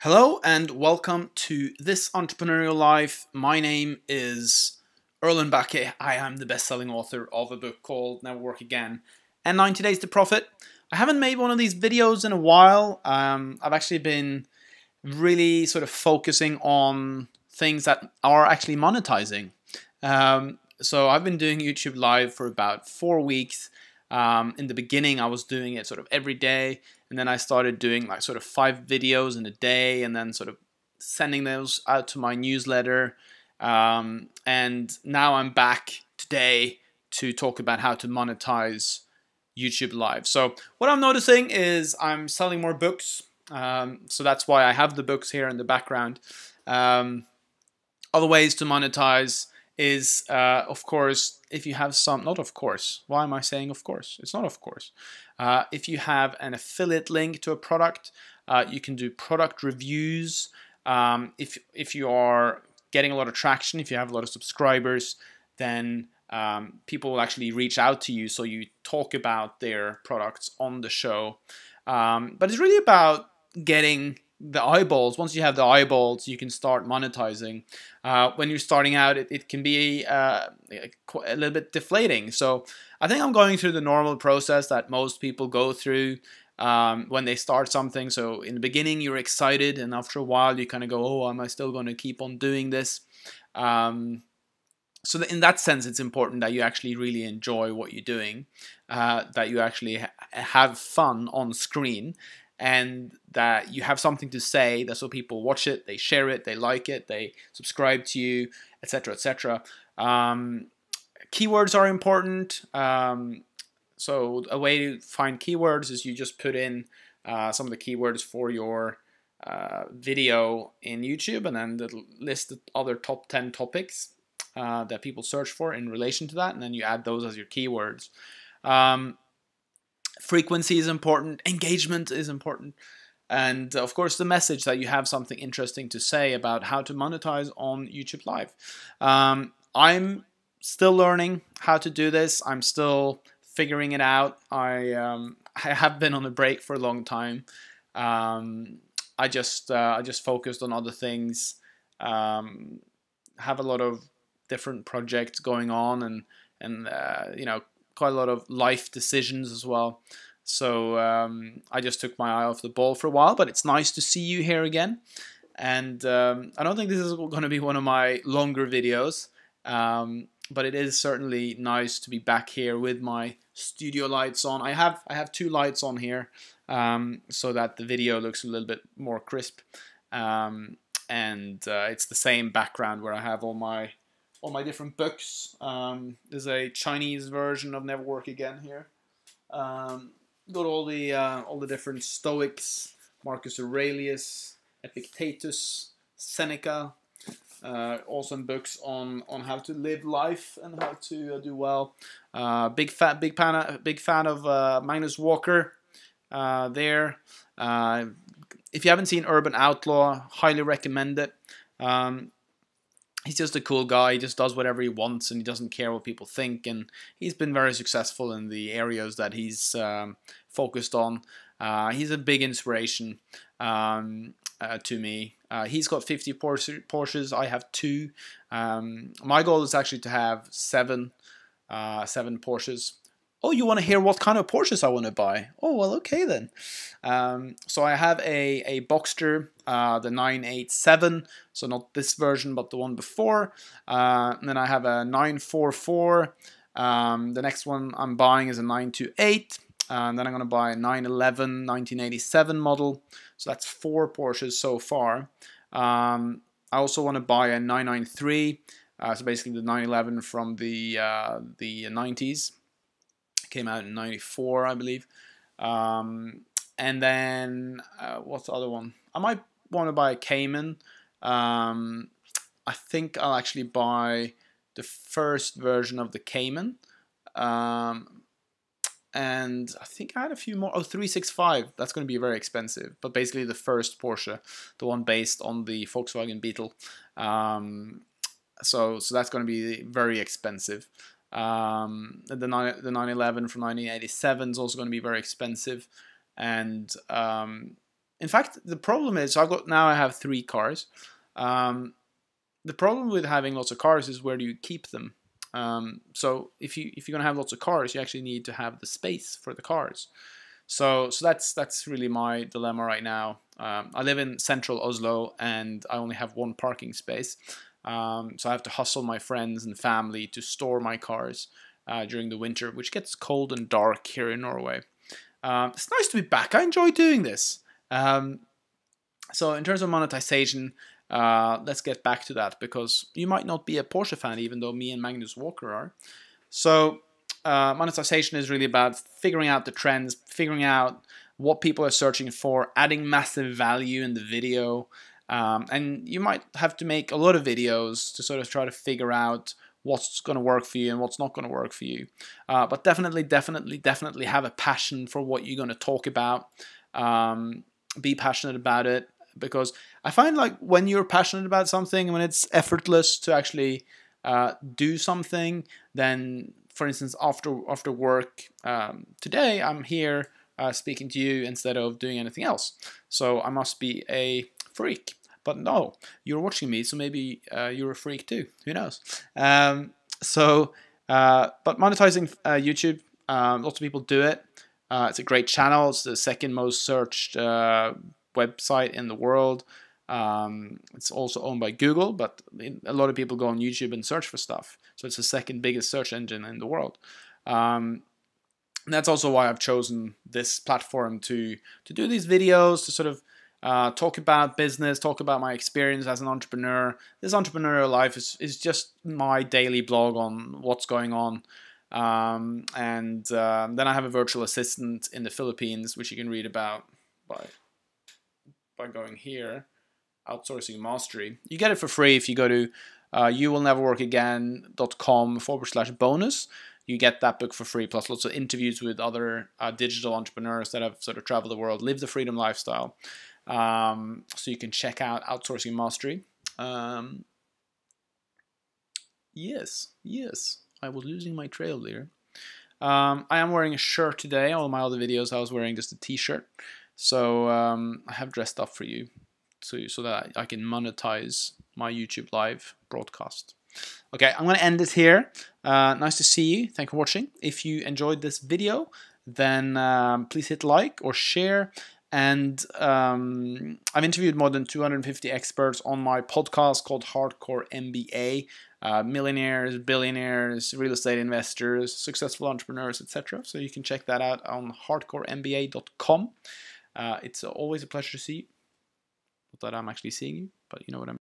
Hello and welcome to This Entrepreneurial Life. My name is Erlend Bakke. I am the best-selling author of a book called Never Work Again and 90 Days to Profit. I haven't made one of these videos in a while. I've actually been really sort of focusing on things that are actually monetizing. So I've been doing YouTube Live for about 4 weeks. In the beginning, I was doing it sort of every day, and then I started doing like sort of 5 videos in a day, and then sort of sending those out to my newsletter. And now I'm back today to talk about how to monetize YouTube Live. So what I'm noticing is I'm selling more books. So that's why I have the books here in the background. Other ways to monetize is, of course, if you have some, not of course, why am I saying of course? It's not of course. If you have an affiliate link to a product, you can do product reviews. If you are getting a lot of traction, if you have a lot of subscribers, then people will actually reach out to you, so you talk about their products on the show. But it's really about getting the eyeballs. Once you have the eyeballs, you can start monetizing. When you're starting out, it can be a little bit deflating. So I think I'm going through the normal process that most people go through when they start something. So in the beginning, you're excited, and after a while, you kind of go, "Oh, am I still going to keep on doing this?" So in that sense, it's important that you actually really enjoy what you're doing, that you actually have fun on screen, and that you have something to say. That's so people watch it, they share it, they like it, they subscribe to you, etc., etc. Keywords are important. So a way to find keywords is you just put in some of the keywords for your video in YouTube, and then it'll list the other top 10 topics that people search for in relation to that, and then you add those as your keywords. Frequency is important, engagement is important, and of course the message that you have something interesting to say about how to monetize on YouTube Live. I'm still learning how to do this. I'm still figuring it out. I have been on a break for a long time. I just focused on other things. Have a lot of different projects going on, and quite a lot of life decisions as well. So I just took my eye off the ball for a while, but it's nice to see you here again. And I don't think this is going to be one of my longer videos, but it is certainly nice to be back here with my studio lights on. I have 2 lights on here, so that the video looks a little bit more crisp. And it's the same background where I have all my different books. There's a Chinese version of Never Work Again here. Got all the different Stoics, Marcus Aurelius, Epictetus, Seneca. Awesome books on how to live life and how to do well. Big fan of Magnus Walker. There. If you haven't seen Urban Outlaw, highly recommend it. He's just a cool guy. He just does whatever he wants, and he doesn't care what people think. And he's been very successful in the areas that he's focused on. He's a big inspiration to me. He's got 50 Porsches. I have 2. My goal is actually to have 7 Porsches. Oh, you want to hear what kind of Porsches I want to buy? Oh, well, okay then. So I have a Boxster, the 987, so not this version, but the one before. And then I have a 944. The next one I'm buying is a 928. And then I'm going to buy a 911 1987 model. So that's 4 Porsches so far. I also want to buy a 993. So basically the 911 from the 90s. Came out in 94, I believe. And then what's the other one? I might want to buy a Cayman. I think I'll actually buy the first version of the Cayman. And I think I had a few more. Oh, 365. That's going to be very expensive. But basically the first Porsche, the one based on the Volkswagen Beetle. So that's going to be very expensive. The 911 from 1987 is also going to be very expensive, and in fact, the problem is now I have 3 cars. The problem with having lots of cars is where do you keep them? So if you're gonna have lots of cars, you actually need to have the space for the cars. So that's really my dilemma right now. I live in central Oslo and I only have 1 parking space. So I have to hustle my friends and family to store my cars during the winter, which gets cold and dark here in Norway. It's nice to be back. I enjoy doing this. So in terms of monetization, let's get back to that, because you might not be a Porsche fan, even though me and Magnus Walker are. So monetization is really about figuring out the trends, figuring out what people are searching for, adding massive value in the video. And you might have to make a lot of videos to sort of try to figure out what's going to work for you and what's not going to work for you. But definitely have a passion for what you're going to talk about. Be passionate about it, because I find like when you're passionate about something, when it's effortless to actually do something, then, for instance, after work today, I'm here speaking to you instead of doing anything else. So I must be a freak. But no, you're watching me, so maybe you're a freak too. Who knows? But monetizing YouTube, lots of people do it. It's a great channel. It's the second most searched website in the world. It's also owned by Google, but a lot of people go on YouTube and search for stuff. So it's the second biggest search engine in the world. And that's also why I've chosen this platform to do these videos, to sort of talk about business, talk about my experience as an entrepreneur. This entrepreneurial life is just my daily blog on what's going on. Then I have a virtual assistant in the Philippines, which you can read about by going here, Outsourcing Mastery. You get it for free if you go to youwillneverworkagain.com/bonus. You get that book for free, plus lots of interviews with other digital entrepreneurs that have sort of traveled the world, live the freedom lifestyle. So you can check out Outsourcing Mastery. Yes, I was losing my trail there. I am wearing a shirt today. All my other videos I was wearing just a t-shirt. So I have dressed up for you so that I can monetize my YouTube live broadcast. Okay, I'm going to end it here. Nice to see you. Thank you for watching. If you enjoyed this video, then please hit like or share. And I've interviewed more than 250 experts on my podcast called Hardcore MBA. Millionaires, billionaires, real estate investors, successful entrepreneurs, etc. So you can check that out on hardcoremba.com. It's always a pleasure to see you. Not that I'm actually seeing you, but you know what I mean.